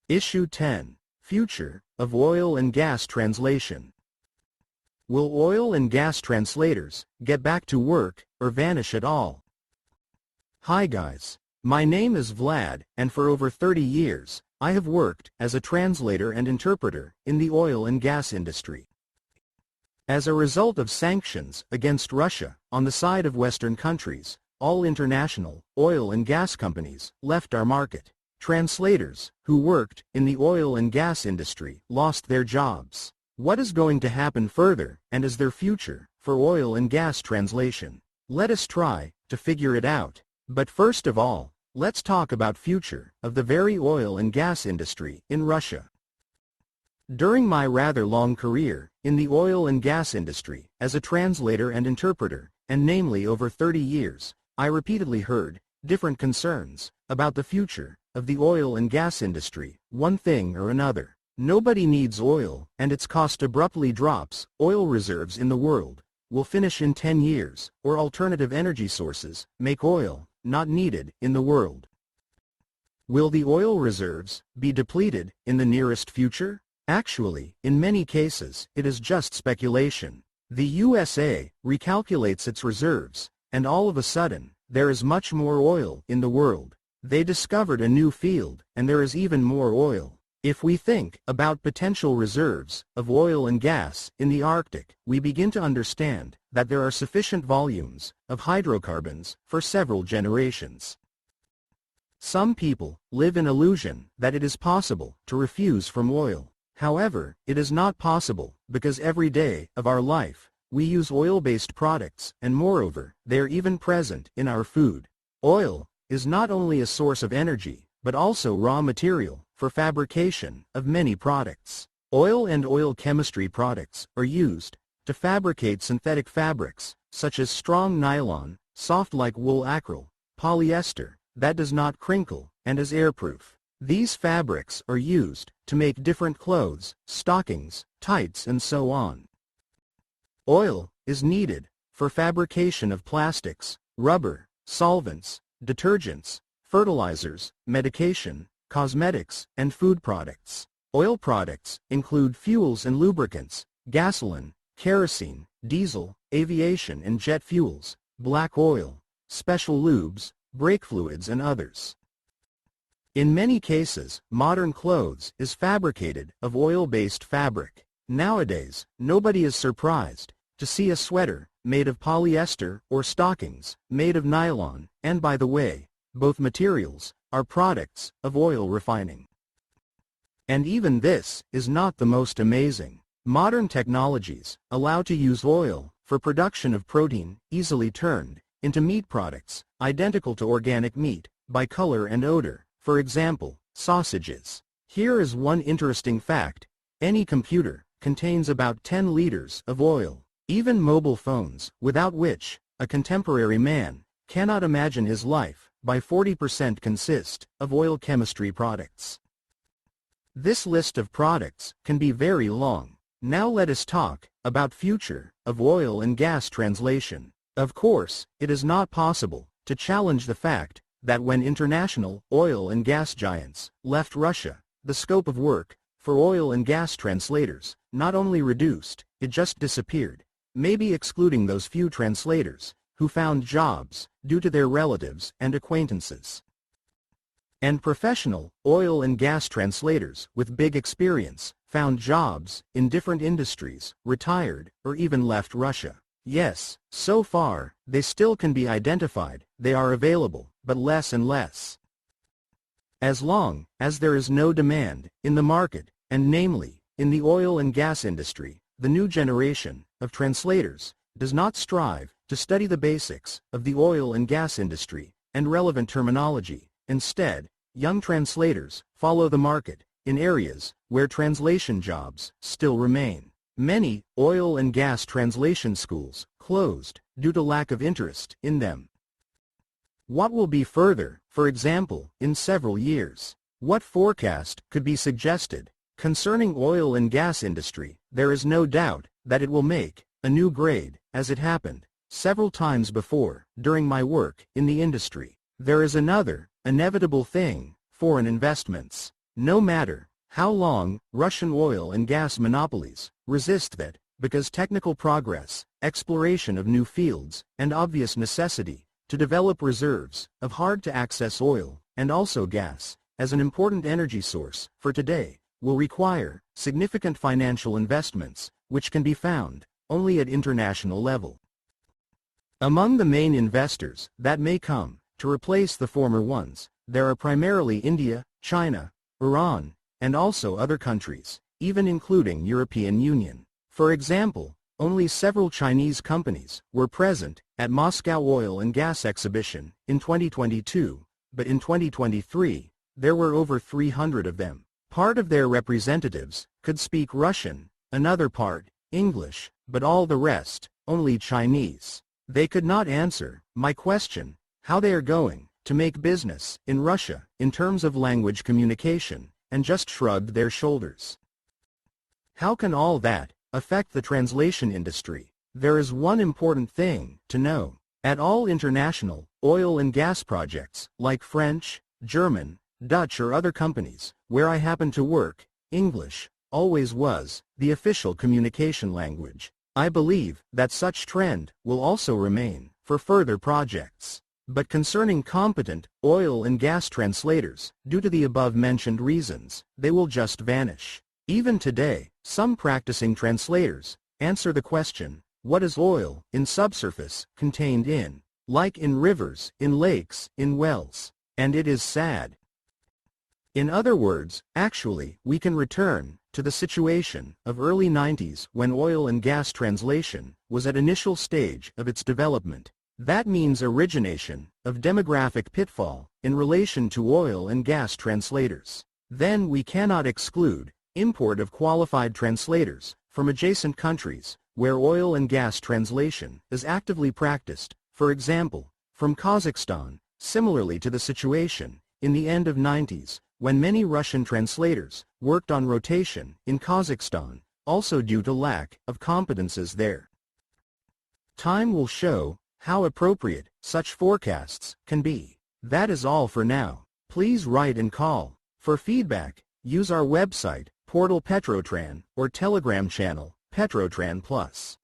Issue 10. Future of Oil and Gas Translation. Will oil and gas translators get back to work or vanish at all? Hi guys. My name is Vlad, and for over 30 years, I have worked as a translator and interpreter in the oil and gas industry. As a result of sanctions against Russia on the side of Western countries, all international oil and gas companies left our market. Translators who worked in the oil and gas industry lost their jobs. What is going to happen further, and is there future for oil and gas translation? Let us try to figure it out. But first of all, let's talk about future of the very oil and gas industry in Russia. During my rather long career in the oil and gas industry as a translator and interpreter, and namely over 30 years, I repeatedly heard different concerns about the future of the oil and gas industry, one thing or another. Nobody needs oil, and its cost abruptly drops. Oil reserves in the world will finish in 10 years, or alternative energy sources make oil not needed in the world. Will the oil reserves be depleted in the nearest future? Actually, in many cases, it is just speculation. The USA recalculates its reserves, and all of a sudden, there is much more oil in the world. They discovered a new field, and there is even more oil. If we think about potential reserves of oil and gas in the Arctic, we begin to understand that there are sufficient volumes of hydrocarbons for several generations. Some people live in illusion that it is possible to refuse from oil. However, it is not possible, because every day of our life, we use oil-based products, and moreover, they are even present in our food. Oil is not only a source of energy, but also raw material for fabrication of many products. Oil and oil chemistry products are used to fabricate synthetic fabrics, such as strong nylon, soft like wool acryl, polyester, that does not crinkle, and is airproof. These fabrics are used to make different clothes, stockings, tights and so on. Oil is needed for fabrication of plastics, rubber, solvents, detergents, fertilizers, medication, cosmetics, and food products. Oil products include fuels and lubricants, gasoline, kerosene, diesel, aviation and jet fuels, black oil, special lubes, brake fluids and others. In many cases, modern clothes is fabricated of oil-based fabric. Nowadays, nobody is surprised to see a sweater made of polyester or stockings made of nylon, and by the way, both materials are products of oil refining. And even this is not the most amazing. Modern technologies allow to use oil for production of protein, easily turned into meat products, identical to organic meat, by color and odor. For example, sausages. Here is one interesting fact. Any computer contains about 10 liters of oil. Even mobile phones, without which a contemporary man cannot imagine his life, by 40% consist of oil chemistry products. This list of products can be very long. Now let us talk about future of oil and gas translation. Of course, it is not possible to challenge the fact that when international oil and gas giants left Russia, the scope of work for oil and gas translators not only reduced, it just disappeared, maybe excluding those few translators who found jobs due to their relatives and acquaintances. And professional oil and gas translators with big experience found jobs in different industries, retired, or even left Russia. Yes, so far, they still can be identified, they are available, but less and less. As long as there is no demand in the market, and namely, in the oil and gas industry, the new generation of translators does not strive to study the basics of the oil and gas industry and relevant terminology. Instead, young translators follow the market in areas where translation jobs still remain. Many oil and gas translation schools closed due to lack of interest in them. What will be further, for example, in several years? What forecast could be suggested concerning oil and gas industry? There is no doubt that it will make a new grade, as it happened several times before during my work in the industry. There is another inevitable thing: foreign investments. No matter how long Russian oil and gas monopolies resist that, because technical progress, exploration of new fields, and obvious necessity to develop reserves of hard-to-access oil, and also gas, as an important energy source for today, will require significant financial investments, which can be found only at international level. Among the main investors that may come to replace the former ones, there are primarily India, China, Iran, and also other countries, even including European Union. For example, only several Chinese companies were present at Moscow Oil and Gas Exhibition in 2022, but in 2023, there were over 300 of them. Part of their representatives could speak Russian, another part, English, but all the rest, only Chinese. They could not answer my question, how they are going to make business in Russia in terms of language communication, and just shrugged their shoulders. How can all that affect the translation industry? There is one important thing to know. At all international oil and gas projects, like French, German, Dutch or other companies, where I happen to work, English always was the official communication language. I believe that such trend will also remain for further projects. But concerning competent oil and gas translators, due to the above-mentioned reasons, they will just vanish. Even today, some practicing translators answer the question, what is oil in subsurface contained in, like in rivers, in lakes, in wells? And it is sad. In other words, actually, we can return to the situation of early 90s when oil and gas translation was at initial stage of its development. That means origination of demographic pitfall in relation to oil and gas translators. Then we cannot exclude import of qualified translators from adjacent countries where oil and gas translation is actively practiced, for example, from Kazakhstan, similarly to the situation in the end of 90s when many Russian translators worked on rotation in Kazakhstan, also due to lack of competences there. Time will show how appropriate such forecasts can be. That is all for now. Please write and call. For feedback, use our website, portal Petrotran, or Telegram channel, Petrotran Plus.